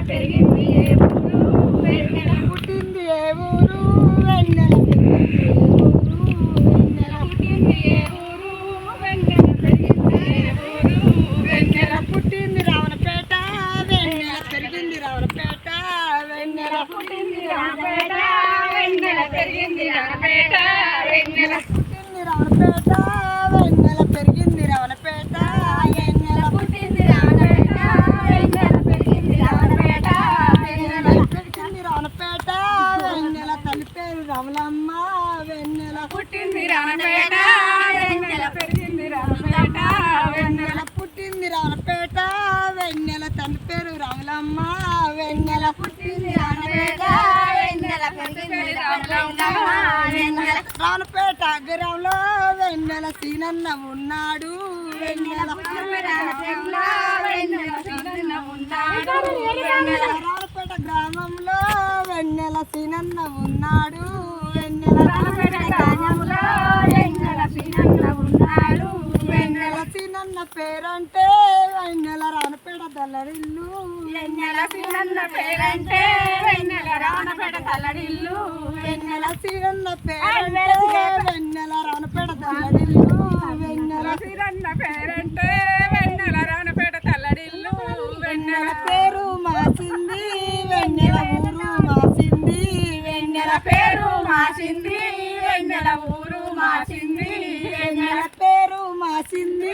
పెరిగింది ఏ ఊరు వెన్నెల పుట్టింది ఏ ఊరు వెన్నెల పుట్టింది ఏ ఊరు వెన్నెల పెరిగింది ఏ ఊరు వెన్నెల పుట్టింది రావణపేట వెన్నెల పెరిగింది రావణపేట వెన్నెల పుట్టింది రావణపేట వెన్నెల పెరిగింది రావణపేట వెన్నెల పుట్టింది రావణపేట వెన్నెల పెరిగింది రావణపేట వెన్నెల పుట్టింది రావణపేట వెన్నెల పెరిగింది రావణపేట వెన్నెల పెరిగింది రావణపేట వెన్నెల తల్లి పేరు రామలమ్మ వెన్నెల పుట్టింది రావణపేట వెన్నెల పెరిగింది రావణపేట వెన్నెల పుట్టింది రావణపేట వెన్నెల తల్లి పేరు రామలమ్మ వెన్నెల పుట్టింది రావణపేట వెన్నెల పెరిగింది రామలమ్మ వెన్నెల రావణపేట గ్రామంలో వెన్నెల సీనన్న ఉన్నాడు వెన్నెల రావణపేట గ్రామంలో వెన్నెల సీనన్న ఉన్నాడు వెన్నెల గ్రామంలో వెన్నెల సీనన్న ఉన్నాడు వెన్నెల సీనన్న పేరంటే వెన్నెల రావణపేట తల్లడిల్లు వెన్నెల సీనన్న పేరంటే వెన్నెల రావణపేట తల్లడిల్లు వెన్నెల సీనన్న పేరంటే వెన్నెల రావణపేట తల్లడిల్లు వెన్నెల సీనన్న పేరంటే వెన్నెల రావణపేట తల్లడిల్లు వెన్నెల పేరు మాసింది వెన్నెల ఊరు మాసింది వెన్నెల పేరు మాసింది వెన్నెల ఊరు మాసింది వెన్నెల పేరు మాసింది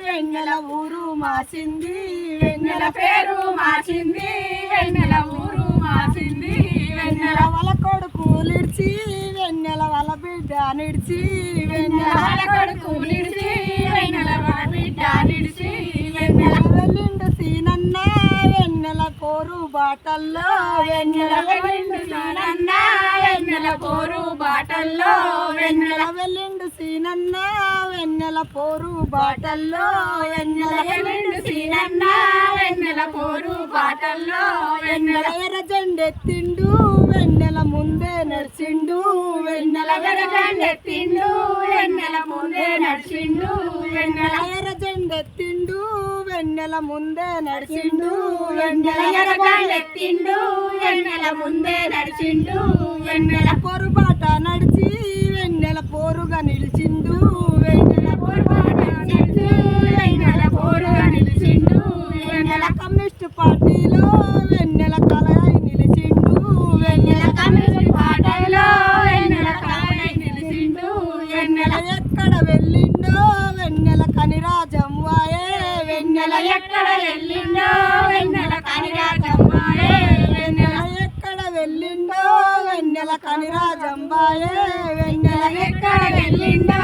వెన్నెల ఊరు మాసింది వెన్నెల పేరు మాసింది వెన్నెల ఊరు మాసింది వెన్నెల వాళ్ళ కొడుకు నిడిచి వెన్నెల వాళ్ళ బిడ్డ నిడిచి వెన్నెల వాళ్ళ కొడుకు నిడిచి వెన్నెల వాళ్ళ బిడ్డ నిడిచి వెన్నెల వెళ్ళిండు సీనన్న వెన్నెల కోరు బాటల్లో వెన్నెల వెళ్ళిండు సీనన్న వెన్నెల కోరు బాటల్లో వెన్నెల వెళ్ళిండు సీనన్న వెన్నెల పోరు బాటల్లో వెన్నెల వెళ్ళిండు సీనన్న వెన్నెల పోరు బాటల్లో వెన్నెల ఎర్ర జెండెత్తిండు వెన్నెల ముందే నడిచిండు వెన్నెల ఎర్ర జెండెత్తిండు వెన్నెల ముందే నడిచిండు వెన్నెల ఎర్ర జెండెత్తిండు వెన్నెల ముందే నడిచిండు వెన్నెల ఎర్ర జెండెత్తిండు వెన్నెల ముందే నడిచిండు వెన్నెల పోరు బాట నడిచి వెన్నెల పోరుగా నిలిచిండు వెన్నెల పోరు బాట నడిచి వెన్నెల పోరుగా నిలిచిండు వెన్నెల కమ్యూనిస్ట్ పార్టీలో వెన్నెల కలయి నిలిచిండు వెన్నెల కమ్యూనిస్ట్ పార్టీలో వెన్నెల కలయి నిలిచిండు వెన్నెల ఎక్కడ వెళ్ళిండో వెన్నెల కనిరాజమ్మాయే వెన్నెల ఎక్కడ వెళ్ళిండో వెన్నెల కనిరాజమ్మాయే వెన్నెల ఎక్కడ వెళ్ళిండో వెన్నెల కనిరాజమ్మాయే వెన్నెల ఎక్కడ వెళ్ళిండో